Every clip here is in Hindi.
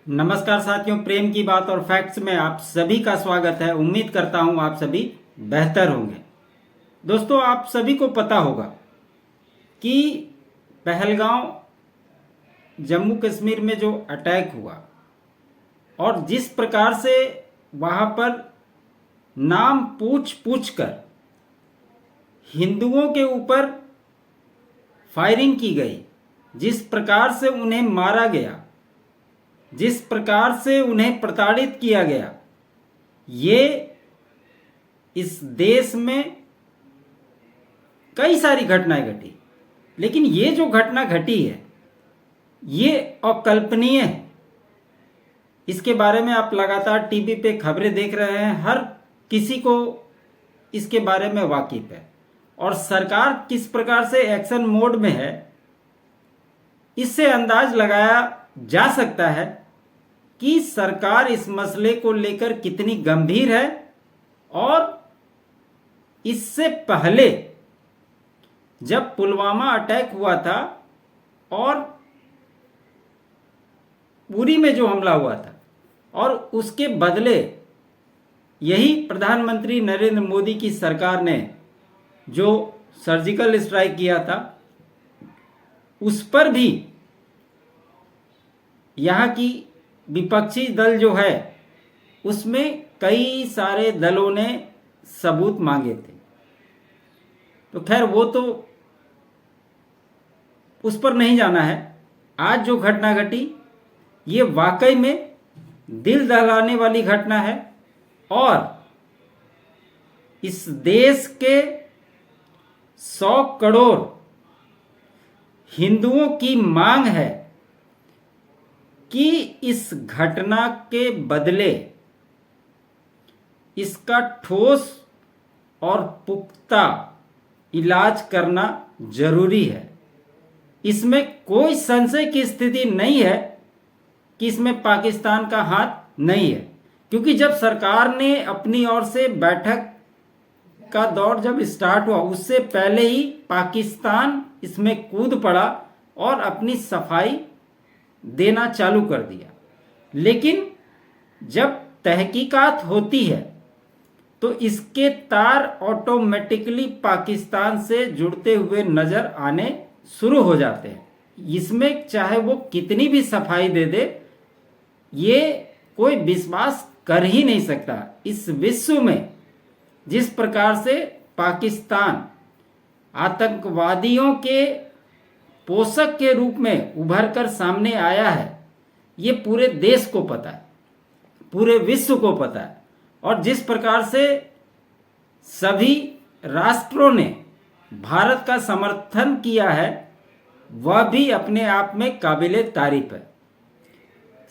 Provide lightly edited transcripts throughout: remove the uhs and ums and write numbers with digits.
नमस्कार साथियों, प्रेम की बात और फैक्ट्स में आप सभी का स्वागत है। उम्मीद करता हूं आप सभी बेहतर होंगे। दोस्तों, आप सभी को पता होगा कि पहलगांव जम्मू कश्मीर में जो अटैक हुआ और जिस प्रकार से वहां पर नाम पूछ पूछ कर हिंदुओं के ऊपर फायरिंग की गई, जिस प्रकार से उन्हें मारा गया, जिस प्रकार से उन्हें प्रताड़ित किया गया, ये इस देश में कई सारी घटनाएं घटी। लेकिन ये जो घटना घटी है ये अकल्पनीय है। इसके बारे में आप लगातार टीवी पे खबरें देख रहे हैं, हर किसी को इसके बारे में वाकिफ है और सरकार किस प्रकार से एक्शन मोड में है, इससे अंदाज लगाया जा सकता है कि सरकार इस मसले को लेकर कितनी गंभीर है। और इससे पहले जब पुलवामा अटैक हुआ था और उरी में जो हमला हुआ था और उसके बदले यही प्रधानमंत्री नरेंद्र मोदी की सरकार ने जो सर्जिकल स्ट्राइक किया था, उस पर भी यहाँ की विपक्षी दल जो है उसमें कई सारे दलों ने सबूत मांगे थे। तो खैर वो तो उस पर नहीं जाना है। आज जो घटना घटी ये वाकई में दिल दहलाने वाली घटना है और इस देश के 100 करोड़ हिंदुओं की मांग है कि इस घटना के बदले इसका ठोस और पुख्ता इलाज करना जरूरी है। इसमें कोई संशय की स्थिति नहीं है कि इसमें पाकिस्तान का हाथ नहीं है, क्योंकि जब सरकार ने अपनी ओर से बैठक का दौर जब स्टार्ट हुआ उससे पहले ही पाकिस्तान इसमें कूद पड़ा और अपनी सफाई देना चालू कर दिया। लेकिन जब तहकीकात होती है तो इसके तार ऑटोमेटिकली पाकिस्तान से जुड़ते हुए नजर आने शुरू हो जाते हैं। इसमें चाहे वो कितनी भी सफाई दे दे, ये कोई विश्वास कर ही नहीं सकता। इस विश्व में जिस प्रकार से पाकिस्तान आतंकवादियों के पोषक के रूप में उभर कर सामने आया है, ये पूरे देश को पता है, पूरे विश्व को पता है। और जिस प्रकार से सभी राष्ट्रों ने भारत का समर्थन किया है वह भी अपने आप में काबिले तारीफ है।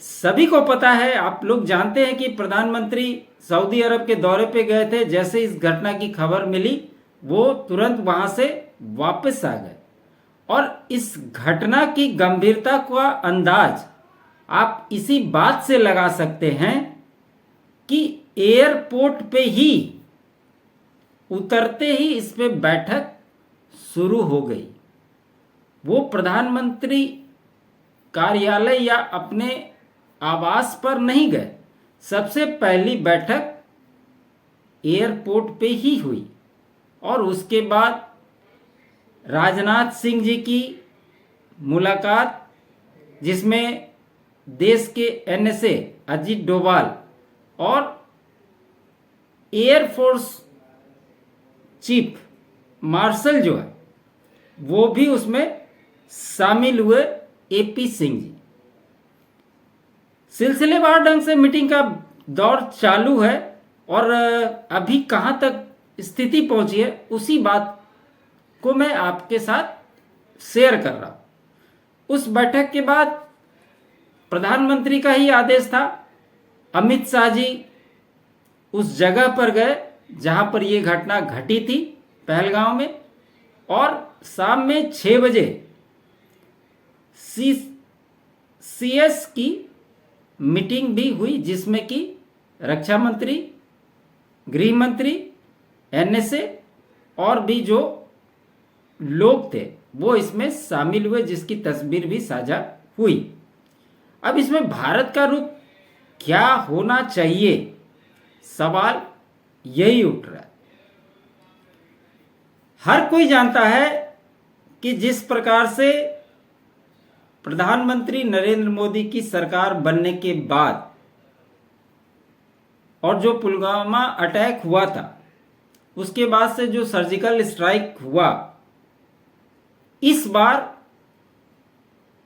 सभी को पता है, आप लोग जानते हैं कि प्रधानमंत्री सऊदी अरब के दौरे पे गए थे। जैसे इस घटना की खबर मिली वो तुरंत वहां से वापस आ गए। और इस घटना की गंभीरता का अंदाज आप इसी बात से लगा सकते हैं कि एयरपोर्ट पे ही उतरते ही इस पे बैठक शुरू हो गई। वो प्रधानमंत्री कार्यालय या अपने आवास पर नहीं गए, सबसे पहली बैठक एयरपोर्ट पे ही हुई। और उसके बाद राजनाथ सिंह जी की मुलाकात, जिसमें देश के एनएसए अजीत डोभाल और एयरफोर्स चीफ मार्शल जो है वो भी उसमें शामिल हुए, एपी सिंह जी। सिलसिलेवार ढंग से मीटिंग का दौर चालू है और अभी कहां तक स्थिति पहुंची है उसी बात को मैं आपके साथ शेयर कर रहा हूं। उस बैठक के बाद प्रधानमंत्री का ही आदेश था, अमित शाह जी उस जगह पर गए जहां पर यह घटना घटी थी पहलगांव में। और शाम में 6 बजे सीएस की मीटिंग भी हुई, जिसमें कि रक्षा मंत्री, गृह मंत्री, एनएसए और भी जो लोग थे वो इसमें शामिल हुए, जिसकी तस्वीर भी साझा हुई। अब इसमें भारत का रुख क्या होना चाहिए, सवाल यही उठ रहा है। हर कोई जानता है कि जिस प्रकार से प्रधानमंत्री नरेंद्र मोदी की सरकार बनने के बाद और जो पुलवामा अटैक हुआ था, उसके बाद से जो सर्जिकल स्ट्राइक हुआ, इस बार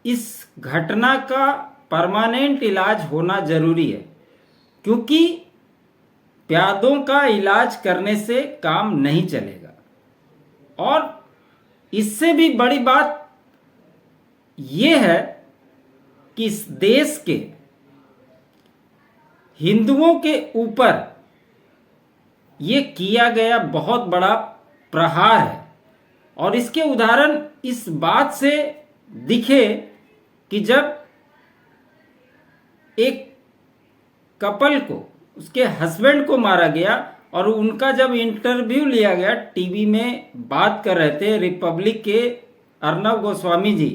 इस घटना का परमानेंट इलाज होना जरूरी है, क्योंकि प्यादों का इलाज करने से काम नहीं चलेगा। और इससे भी बड़ी बात यह है कि इस देश के हिंदुओं के ऊपर ये किया गया बहुत बड़ा प्रहार है। और इसके उदाहरण इस बात से दिखे कि जब एक कपल को, उसके हस्बैंड को मारा गया और उनका जब इंटरव्यू लिया गया, टीवी में बात कर रहे थे रिपब्लिक के अर्नब गोस्वामी जी,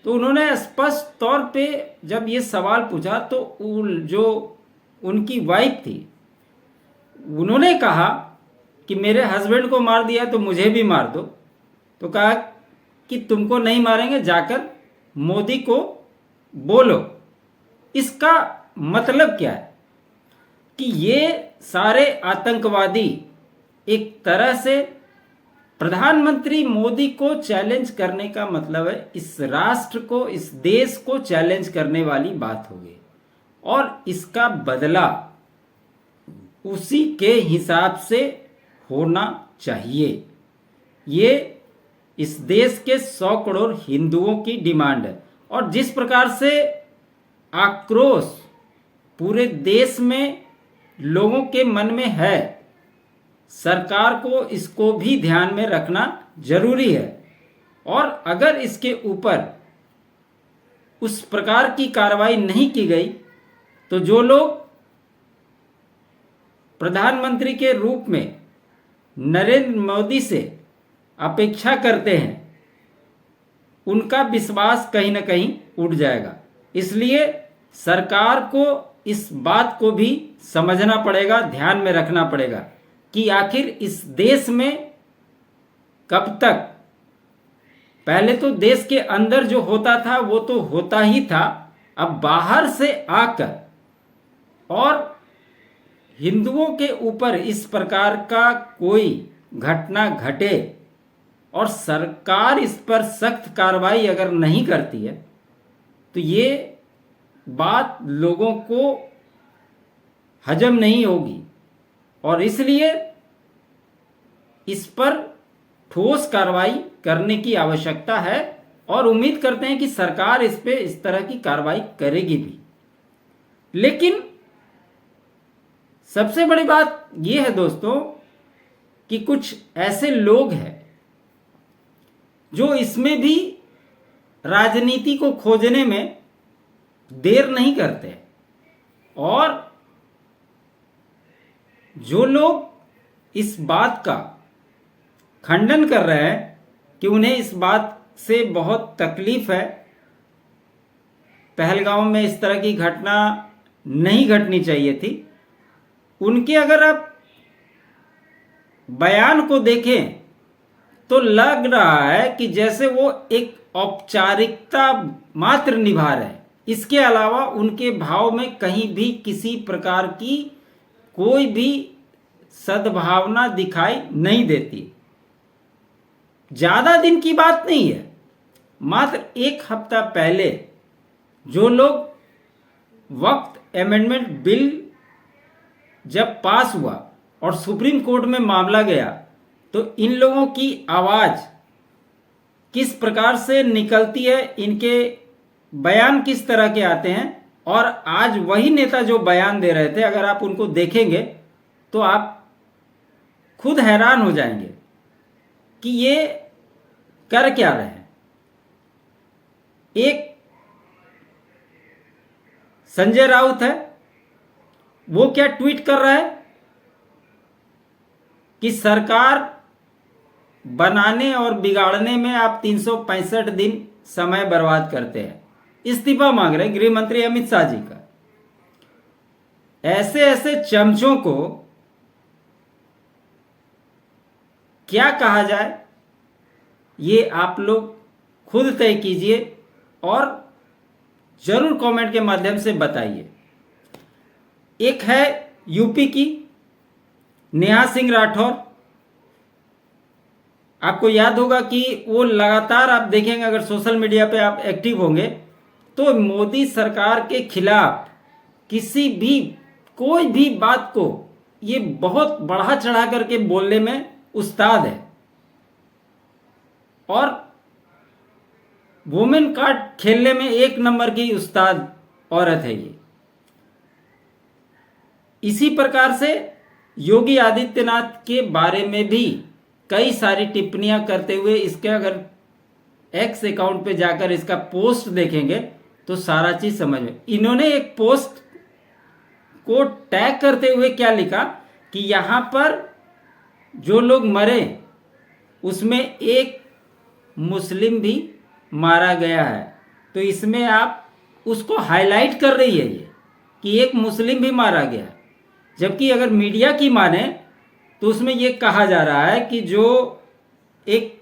तो उन्होंने स्पष्ट तौर पे जब ये सवाल पूछा तो जो उनकी वाइफ थी, उन्होंने कहा कि मेरे हस्बैंड को मार दिया तो मुझे भी मार दो। तो कहा कि तुमको नहीं मारेंगे, जाकर मोदी को बोलो। इसका मतलब क्या है कि ये सारे आतंकवादी एक तरह से प्रधानमंत्री मोदी को चैलेंज करने का मतलब है इस राष्ट्र को, इस देश को चैलेंज करने वाली बात हो गई। और इसका बदला उसी के हिसाब से होना चाहिए। ये इस देश के 100 करोड़ हिंदुओं की डिमांड है। और जिस प्रकार से आक्रोश पूरे देश में लोगों के मन में है, सरकार को इसको भी ध्यान में रखना जरूरी है। और अगर इसके ऊपर उस प्रकार की कार्रवाई नहीं की गई तो जो लोग प्रधानमंत्री के रूप में नरेंद्र मोदी से अपेक्षा करते हैं, उनका विश्वास कहीं ना कहीं उठ जाएगा। इसलिए सरकार को इस बात को भी समझना पड़ेगा, ध्यान में रखना पड़ेगा कि आखिर इस देश में कब तक, पहले तो देश के अंदर जो होता था वो तो होता ही था, अब बाहर से आकर और हिंदुओं के ऊपर इस प्रकार का कोई घटना घटे और सरकार इस पर सख्त कार्रवाई अगर नहीं करती है तो ये बात लोगों को हजम नहीं होगी। और इसलिए इस पर ठोस कार्रवाई करने की आवश्यकता है और उम्मीद करते हैं कि सरकार इस पे इस तरह की कार्रवाई करेगी भी। लेकिन सबसे बड़ी बात यह है दोस्तों कि कुछ ऐसे लोग हैं जो इसमें भी राजनीति को खोजने में देर नहीं करते, और जो लोग इस बात का खंडन कर रहे हैं कि उन्हें इस बात से बहुत तकलीफ है, पहलगाम में इस तरह की घटना नहीं घटनी चाहिए थी, उनके अगर आप बयान को देखें तो लग रहा है कि जैसे वो एक औपचारिकता मात्र निभा रहे हैं। इसके अलावा उनके भाव में कहीं भी किसी प्रकार की कोई भी सद्भावना दिखाई नहीं देती। ज्यादा दिन की बात नहीं है, मात्र 1 हफ्ता पहले जो लोग वक्त अमेंडमेंट बिल जब पास हुआ और सुप्रीम कोर्ट में मामला गया तो इन लोगों की आवाज किस प्रकार से निकलती है, इनके बयान किस तरह के आते हैं। और आज वही नेता जो बयान दे रहे थे, अगर आप उनको देखेंगे तो आप खुद हैरान हो जाएंगे कि ये कर क्या रहे हैं। एक संजय राउत है, वो क्या ट्वीट कर रहा है कि सरकार बनाने और बिगाड़ने में आप 365 दिन समय बर्बाद करते हैं। इस्तीफा मांग रहे हैं गृह मंत्री अमित शाह जी का। ऐसे ऐसे चमचों को क्या कहा जाए, ये आप लोग खुद तय कीजिए और जरूर कमेंट के माध्यम से बताइए। एक है यूपी की नेहा सिंह राठौर, आपको याद होगा कि वो लगातार, आप देखेंगे अगर सोशल मीडिया पे आप एक्टिव होंगे तो मोदी सरकार के खिलाफ किसी भी कोई भी बात को ये बहुत बढ़ा चढ़ा करके बोलने में उस्ताद है। और वुमेन कार्ड खेलने में एक नंबर की उस्ताद औरत है ये। इसी प्रकार से योगी आदित्यनाथ के बारे में भी कई सारी टिप्पणियां करते हुए, इसके अगर एक्स अकाउंट पे जाकर इसका पोस्ट देखेंगे तो सारा चीज समझ में। इन्होंने एक पोस्ट को टैग करते हुए क्या लिखा कि यहां पर जो लोग मरे उसमें एक मुस्लिम भी मारा गया है। तो इसमें आप उसको हाईलाइट कर रही है ये कि एक मुस्लिम भी मारा गया है, जबकि अगर मीडिया की माने तो उसमें ये कहा जा रहा है कि जो एक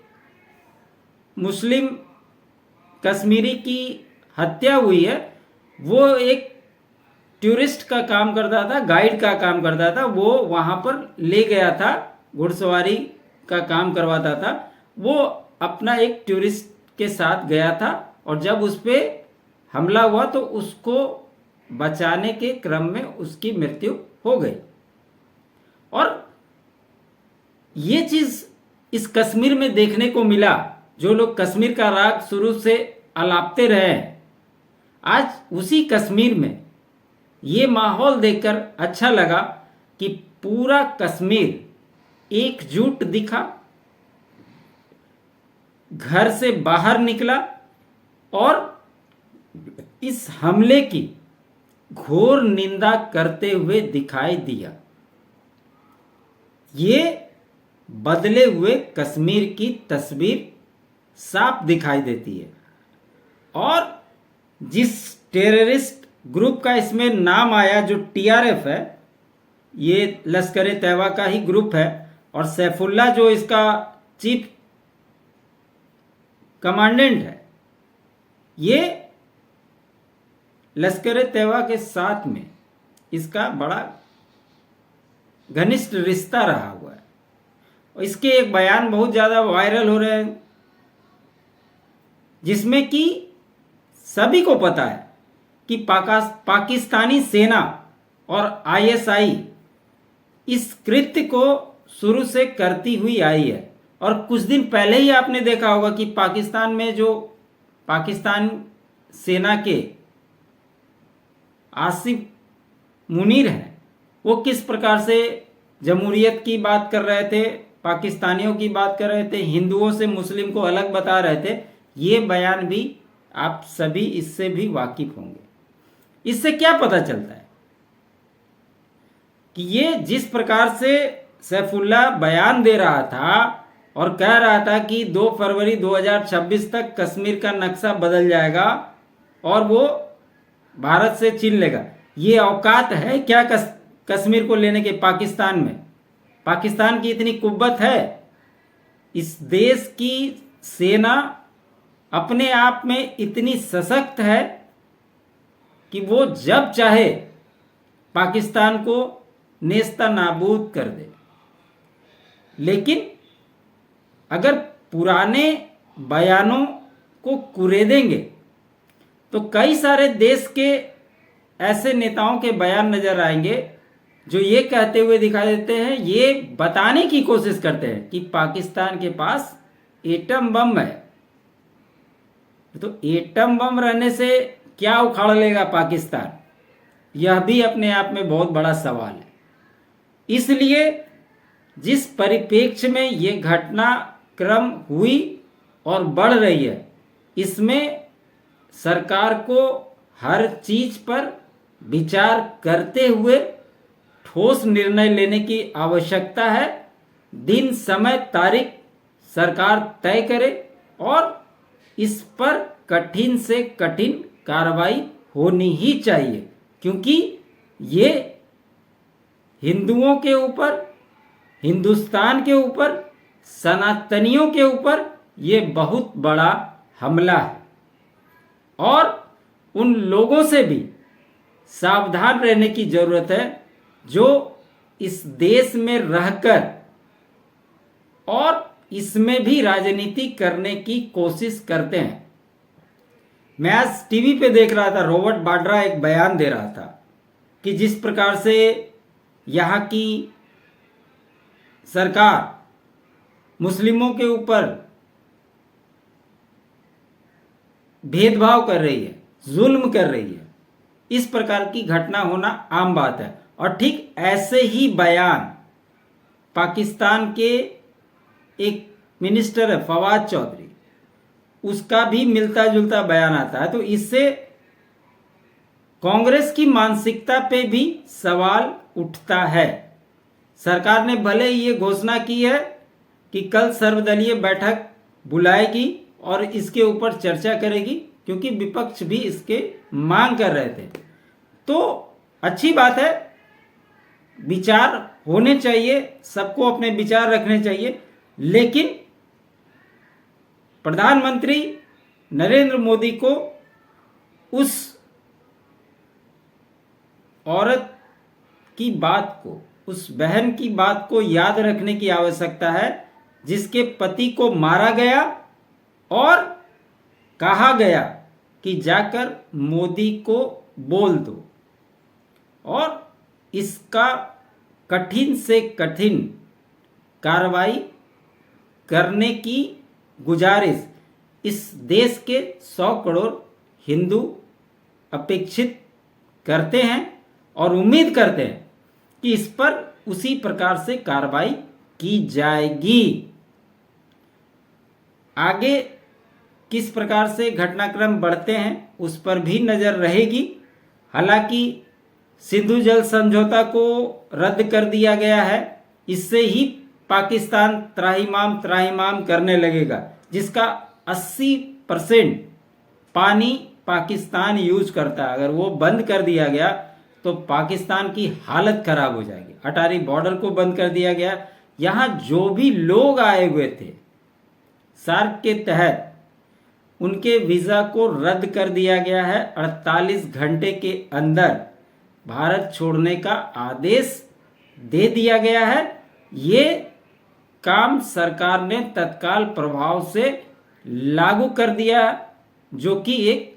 मुस्लिम कश्मीरी की हत्या हुई है वो एक टूरिस्ट का काम करता था, गाइड का काम करता था, वो वहाँ पर ले गया था, घुड़सवारी का काम करवाता था, वो अपना एक टूरिस्ट के साथ गया था और जब उस पर हमला हुआ तो उसको बचाने के क्रम में उसकी मृत्यु हो गई। और ये चीज इस कश्मीर में देखने को मिला। जो लोग कश्मीर का राग शुरू से अलापते रहे हैं, आज उसी कश्मीर में ये माहौल देखकर अच्छा लगा कि पूरा कश्मीर एकजुट दिखा, घर से बाहर निकला और इस हमले की घोर निंदा करते हुए दिखाई दिया। ये बदले हुए कश्मीर की तस्वीर साफ दिखाई देती है। और जिस टेररिस्ट ग्रुप का इसमें नाम आया, जो टीआरएफ है, ये लश्कर तैयबा का ही ग्रुप है और सैफुल्ला जो इसका चीफ कमांडेंट है, ये लश्कर तैयबा के साथ में इसका बड़ा घनिष्ठ रिश्ता रहा हुआ है। और इसके एक बयान बहुत ज़्यादा वायरल हो रहे हैं जिसमें कि सभी को पता है कि पाकिस्तानी सेना और आईएसआई इस कृत्य को शुरू से करती हुई आई है। और कुछ दिन पहले ही आपने देखा होगा कि पाकिस्तान में जो पाकिस्तान सेना के आसिफ मुनीर हैं, वो किस प्रकार से जमहूरियत की बात कर रहे थे, पाकिस्तानियों की बात कर रहे थे, हिंदुओं से मुस्लिम को अलग बता रहे थे। ये बयान भी आप सभी इससे भी वाकिफ होंगे। इससे क्या पता चलता है कि ये जिस प्रकार से सैफुल्ला बयान दे रहा था और कह रहा था कि 2 फरवरी 2026 तक कश्मीर का नक्शा बदल जाएगा और वो भारत से छीन लेगा। ये औकात है क्या कश्मीर को लेने के पाकिस्तान में? पाकिस्तान की इतनी कुव्वत है? इस देश की सेना अपने आप में इतनी सशक्त है कि वो जब चाहे पाकिस्तान को नेस्ता नाबूद कर दे। लेकिन अगर पुराने बयानों को कुरेदेंगे तो कई सारे देश के ऐसे नेताओं के बयान नजर आएंगे जो ये कहते हुए दिखाई देते हैं, ये बताने की कोशिश करते हैं कि पाकिस्तान के पास एटम बम है। तो एटम बम रहने से क्या उखाड़ लेगा पाकिस्तान? यह भी अपने आप में बहुत बड़ा सवाल है। इसलिए जिस परिप्रेक्ष्य में ये घटना क्रम हुई और बढ़ रही है, इसमें सरकार को हर चीज पर विचार करते हुए ठोस निर्णय लेने की आवश्यकता है। दिन, समय, तारीख सरकार तय करे और इस पर कठिन से कठिन कार्रवाई होनी ही चाहिए, क्योंकि ये हिंदुओं के ऊपर, हिंदुस्तान के ऊपर, सनातनियों के ऊपर ये बहुत बड़ा हमला है। और उन लोगों से भी सावधान रहने की जरूरत है जो इस देश में रहकर और इसमें भी राजनीति करने की कोशिश करते हैं। मैं आज टीवी पे देख रहा था, रॉबर्ट वाड्रा एक बयान दे रहा था कि जिस प्रकार से यहाँ की सरकार मुस्लिमों के ऊपर भेदभाव कर रही है, जुल्म कर रही है, इस प्रकार की घटना होना आम बात है। और ठीक ऐसे ही बयान पाकिस्तान के एक मिनिस्टर है फवाद चौधरी, उसका भी मिलता जुलता बयान आता है। तो इससे कांग्रेस की मानसिकता पे भी सवाल उठता है। सरकार ने भले ही ये घोषणा की है कि कल सर्वदलीय बैठक बुलाएगी और इसके ऊपर चर्चा करेगी, क्योंकि विपक्ष भी इसके मांग कर रहे थे। तो अच्छी बात है, विचार होने चाहिए, सबको अपने विचार रखने चाहिए, लेकिन प्रधानमंत्री नरेंद्र मोदी को उस औरत की बात को, उस बहन की बात को याद रखने की आवश्यकता है जिसके पति को मारा गया और कहा गया कि जाकर मोदी को बोल दो। और इसका कठिन से कठिन कार्रवाई करने की गुजारिश इस देश के 100 करोड़ हिंदू अपेक्षित करते हैं और उम्मीद करते हैं कि इस पर उसी प्रकार से कार्रवाई की जाएगी। आगे किस प्रकार से घटनाक्रम बढ़ते हैं उस पर भी नज़र रहेगी। हालांकि सिंधु जल समझौता को रद्द कर दिया गया है, इससे ही पाकिस्तान त्राहिमाम करने लगेगा, जिसका 80% पानी पाकिस्तान यूज करता है। अगर वो बंद कर दिया गया तो पाकिस्तान की हालत खराब हो जाएगी। अटारी बॉर्डर को बंद कर दिया गया। यहाँ जो भी लोग आए हुए थे सार्क के तहत, उनके वीज़ा को रद्द कर दिया गया है। 48 घंटे के अंदर भारत छोड़ने का आदेश दे दिया गया है। ये काम सरकार ने तत्काल प्रभाव से लागू कर दिया, जो कि एक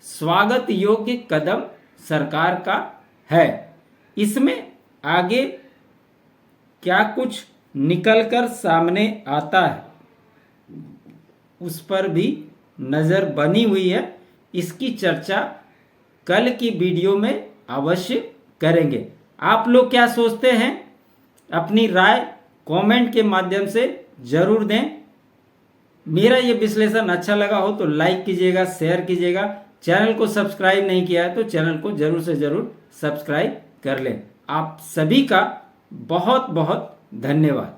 स्वागत योग्य कदम सरकार का है। इसमें आगे क्या कुछ निकलकर सामने आता है उस पर भी नज़र बनी हुई है। इसकी चर्चा कल की वीडियो में अवश्य करेंगे। आप लोग क्या सोचते हैं? अपनी राय कमेंट के माध्यम से जरूर दें। मेरा ये विश्लेषण अच्छा लगा हो तो लाइक कीजिएगा, शेयर कीजिएगा। चैनल को सब्सक्राइब नहीं किया है तो चैनल को जरूर से जरूर सब्सक्राइब कर लें। आप सभी का बहुत बहुत धन्यवाद।